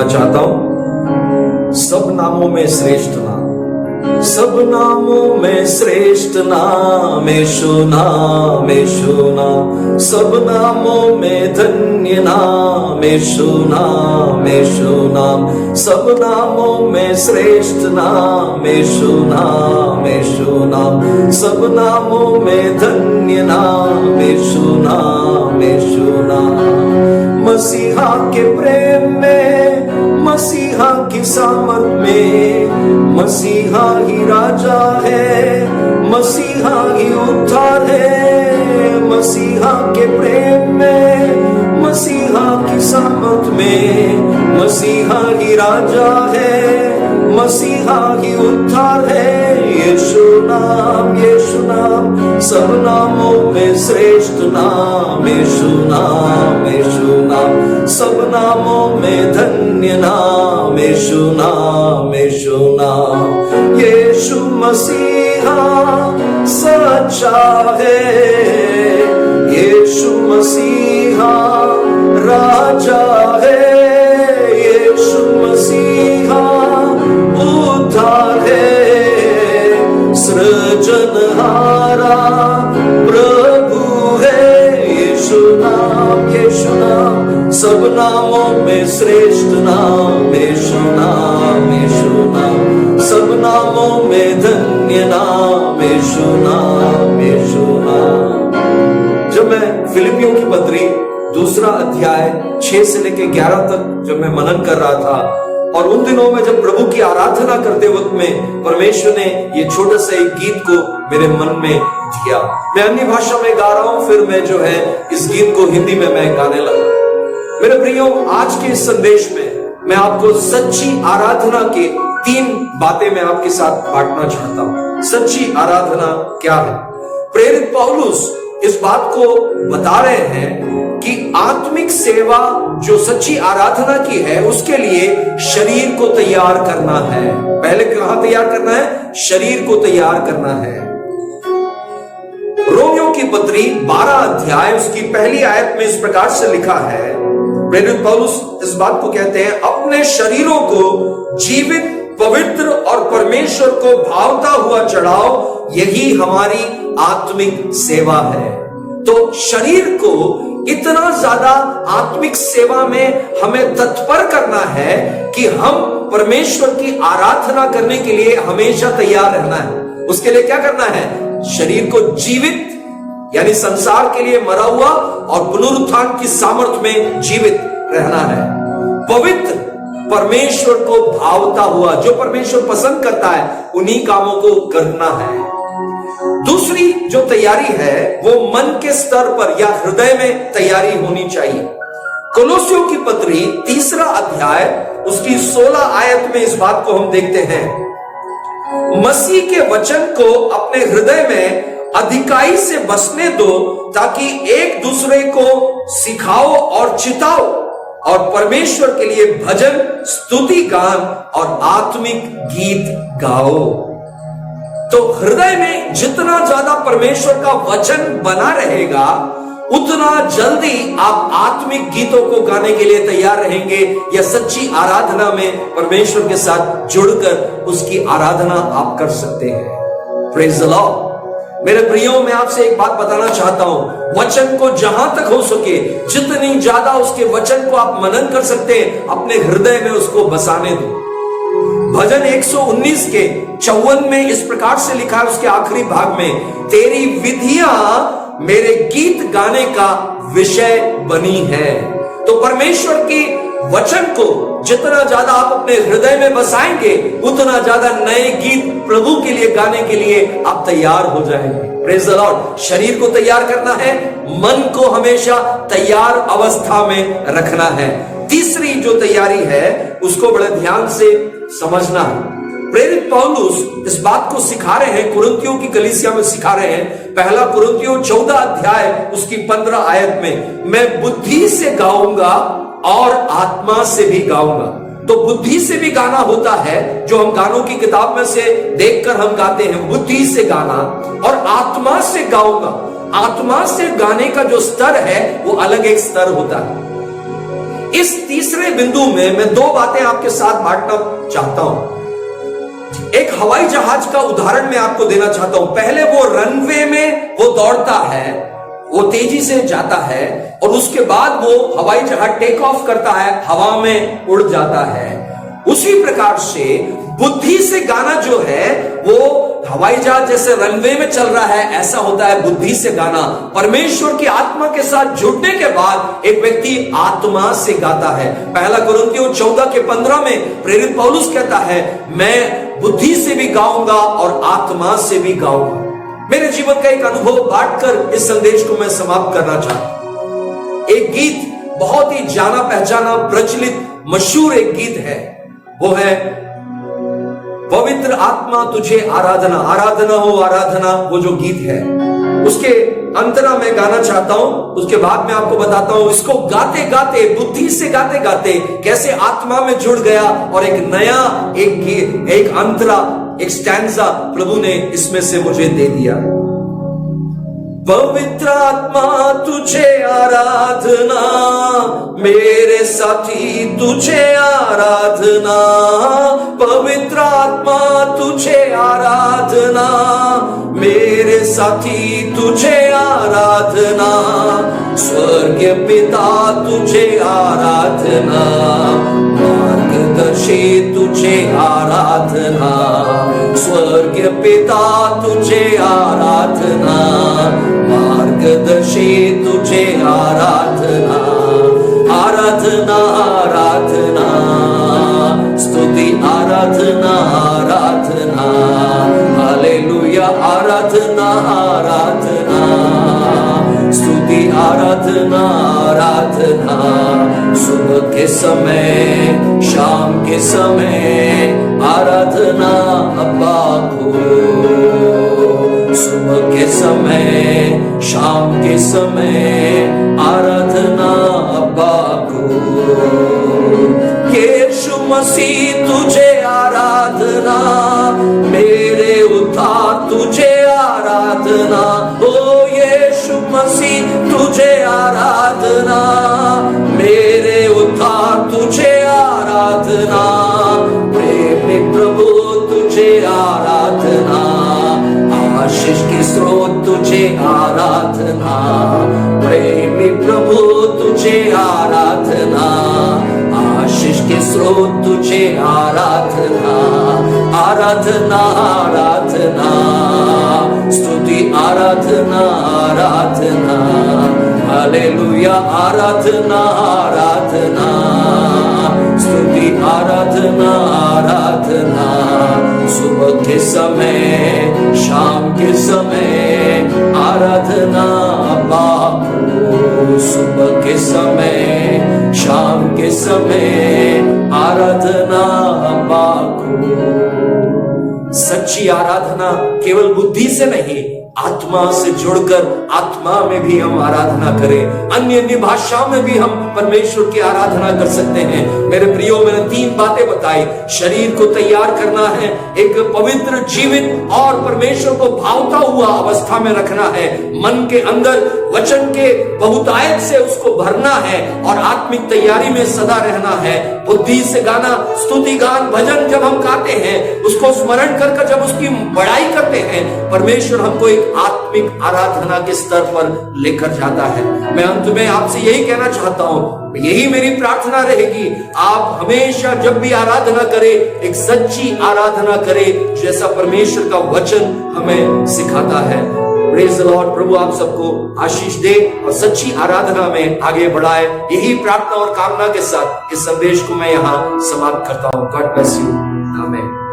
चाहता हूं। सब नामों में श्रेष्ठ नाम, सब नामों में श्रेष्ठ नाम यीशु नाम, यीशु नाम। सब नामों में धन्य नाम यीशु नाम, यीशु नाम। सब नामों में श्रेष्ठ नाम यीशु नाम, यीशु नाम। सब नामों में धन्य नाम यीशु नाम, यीशु नाम। मसीहा के प्रेम में, मसीहा की सामर्थ में, मसीहा ही राजा है, मसीहा ही उद्धार है। मसीहा के प्रेम में, मसीहा की सामर्थ में, मसीहा ही राजा है, मसीहा ही उद्धार है। यीशु नाम, यीशु नाम। सब नामों में श्रेष्ठ नाम यीशु नाम, यीशु नाम। सब नामों में धन्य नाम यीशु नाम, यीशु नाम। यीशु मसीहा सच्चा है, यीशु मसीहा राजा है, यीशु मसीहा उद्धार है, सृजनहारा प्रभु है। यीशु नाम, यीशु नाम। सब नामों में श्रेष्ठ नाम यीशु नाम, यीशु नाम। सब नामों में धन्य नाम यीशु नाम, यीशु नाम। जब मैं फिलिपियों की पत्री दूसरा अध्याय 6 से लेकर 11 तक जब मैं मनन कर रहा था, और उन दिनों में जब प्रभु की आराधना करते वक्त में परमेश्वर ने ये छोटा सा एक गीत को मेरे मन में दिया। मैं अन्य भाषा में गा रहा हूं, फिर मैं जो है इस गीत को हिंदी में मैं गाने लगा। मेरे प्रियो, आज के इस संदेश में मैं आपको सच्ची आराधना के 3 बातें मैं आपके साथ बांटना चाहता हूं। सच्ची आराधना क्या है? प्रेरित पौलुस इस बात को बता रहे हैं कि आत्मिक सेवा जो सच्ची आराधना की है, उसके लिए शरीर को तैयार करना है। पहले कहां तैयार करना है? शरीर को तैयार करना है। रोमियों की पत्री 12 अध्याय उसकी पहली आयत में इस प्रकार से लिखा है, प्रेरित पौलुस इस बात को कहते हैं, अपने शरीरों को जीवित, पवित्र और परमेश्वर को भावता हुआ चढ़ाओ, यही हमारी आत्मिक सेवा है। तो शरीर को इतना ज्यादा आत्मिक सेवा में हमें तत्पर करना है कि हम परमेश्वर की आराधना करने के लिए हमेशा तैयार रहना है। उसके लिए क्या करना है? शरीर को जीवित यानी संसार के लिए मरा हुआ और पुनरुत्थान की सामर्थ्य में जीवित रहना है। पवित्र, परमेश्वर को भावता हुआ, जो परमेश्वर पसंद करता है उन्हीं कामों को करना है। दूसरी जो तैयारी है वो मन के स्तर पर या हृदय में तैयारी होनी चाहिए। कोलोसियों की पत्री 3 अध्याय उसकी 16 आयत में इस बात को हम देखते हैं, मसीह के वचन को अपने हृदय में अधिकाई से बसने दो, ताकि एक दूसरे को सिखाओ और चिताओ और परमेश्वर के लिए भजन, स्तुति गान और आत्मिक गीत गाओ। तो हृदय में जितना ज्यादा परमेश्वर का वचन बना रहेगा, उतना जल्दी आप आत्मिक गीतों को गाने के लिए तैयार रहेंगे, या सच्ची आराधना में परमेश्वर के साथ जुड़कर उसकी आराधना आप कर सकते हैं। Praise the Lord. मेरे प्रियो, मैं आपसे एक बात बताना चाहता हूं, वचन को जहां तक हो सके जितनी ज्यादा उसके वचन को आप मनन कर सकते हैं, अपने हृदय में उसको बसाने दो। भजन 119 के 54 में इस प्रकार से लिखा है उसके आखिरी भाग में, तेरी विधियां मेरे गीत गाने का विषय बनी है। तो परमेश्वर की वचन को जितना ज्यादा आप अपने हृदय में बसाएंगे, उतना ज्यादा नए गीत प्रभु के लिए गाने के लिए आप तैयार हो जाएंगे। Praise the Lord. शरीर को तैयार करना है, मन को हमेशा तैयार अवस्था में रखना है। तीसरी जो तैयारी है उसको बड़े ध्यान से समझना है। प्रेरित पौलुस इस बात को सिखा रहे हैं, कुरिन्थियों की कलीसिया में सिखा रहे हैं। पहला कुरिन्थियों 14 अध्याय उसकी 15 आयत में, मैं बुद्धि से गाऊंगा और आत्मा से भी गाऊंगा। तो बुद्धि से भी गाना होता है, जो हम गानों की किताब में से देखकर हम गाते हैं, बुद्धि से गाना, और आत्मा से गाऊंगा। आत्मा से गाने का जो स्तर है वो अलग एक स्तर होता है। इस तीसरे बिंदु में मैं दो बातें आपके साथ बांटना चाहता हूं। एक हवाई जहाज का उदाहरण मैं आपको देना चाहता हूं। पहले वो रनवे में वो दौड़ता है, वो तेजी से जाता है, और उसके बाद वो हवाई जहाज टेक ऑफ करता है, हवा में उड़ जाता है। उसी प्रकार से बुद्धि से गाना जो है वो हवाई जहाज जैसे रनवे में चल रहा है, ऐसा होता है बुद्धि से गाना। परमेश्वर की आत्मा के साथ जुड़ने के बाद एक व्यक्ति आत्मा से गाता है। पहला कुरिन्थियों 14:15 में प्रेरित पौलुस कहता है, मैं बुद्धि से भी गाऊंगा और आत्मा से भी गाऊंगा। मेरे जीवन का एक अनुभव बांटकर इस संदेश को मैं समाप्त करना चाहता हूं। एक गीत बहुत ही जाना पहचाना प्रचलित मशहूर एक गीत है, वो है पवित्र आत्मा तुझे आराधना, आराधना हो आराधना, वो जो गीत है उसके अंतरा मैं गाना चाहता हूं। उसके बाद मैं आपको बताता हूं इसको गाते गाते, बुद्धि से गाते गाते कैसे आत्मा में जुड़ गया और एक नया एक अंतरा, एक स्टैंजा प्रभु ने इसमें से मुझे दे दिया। पवित्र आत्मा तुझे आराधना, मेरे साथी तुझे आराधना, पवित्र आत्मा तुझे आराधना, मेरे साथी तुझे आराधना, स्वर्गीय पिता तुझे आराधना, मार्गदर्शी तुझे आराधना, स्वर्गीय पिता तुझे आराधना, मार्गदर्शी तुझे आराधना, आराधना आराधना, स्तुति आराधना आराधना, हालेलुया आराधना आराधना, स्तुति आराधना आराधना, सुबह के समय शाम के समय आराधना अब्बा को, सुबह के समय शाम के समय आराधना अब्बा को। यीशु मसीह तुझे आराधना, मेरे उद्धार तुझे आराधना, ओ यीशु मसीह तुझे आराधना, मेरे उद्धार तुझे आराधना, प्रेमी प्रभु तुझे आराधना, आशीष के स्रोत तुझे आराधना, प्रेमी प्रभु तुझे आराधना, आशीष के स्रोत तुझे आराधना, आराधना आराधना, स्तुति आराधना आराधना, हालेलुया आराधना आराधना, स्तुति आराधना आराधना, सुबह के समय शाम के समय आराधना बापू, सुबह के समय शाम के समय आराधना बापू। सच्ची आराधना केवल बुद्धि से नहीं, आत्मा से जुड़कर आत्मा में भी हम आराधना करें। अन्य अन्य भाषाओं में भी हम परमेश्वर की आराधना कर सकते हैं। मेरे प्रियो, मैंने 3 बातें बताई। शरीर को तैयार करना है, एक पवित्र जीवित और परमेश्वर को भावता हुआ अवस्था में रखना है, मन के अंदर वचन के बहुतायत से उसको भरना है और आत्मिक तैयारी में सदा रहना है। बुद्धि से गाना, स्तुति गान, भजन जब हम गाते हैं, उसको स्मरण कर जब उसकी बड़ाई करते हैं, परमेश्वर हमको एक आत्मिक आराधना के स्तर पर लेकर जाता है। मैं अंत में आपसे यही कहना चाहता हूं, यही मेरी प्रार्थना रहेगी, आप हमेशा जब भी आराधना करें, एक सच्ची आराधना करें जैसा परमेश्वर का वचन हमें सिखाता है। Praise the Lord. प्रभु आप सबको आशीष दे और सच्ची आराधना में आगे बढ़ाए। यही प्रार्थना और कामना के साथ इस संदेश को मैं यहाँ समाप्त करता हूँ। God bless you. आमीन।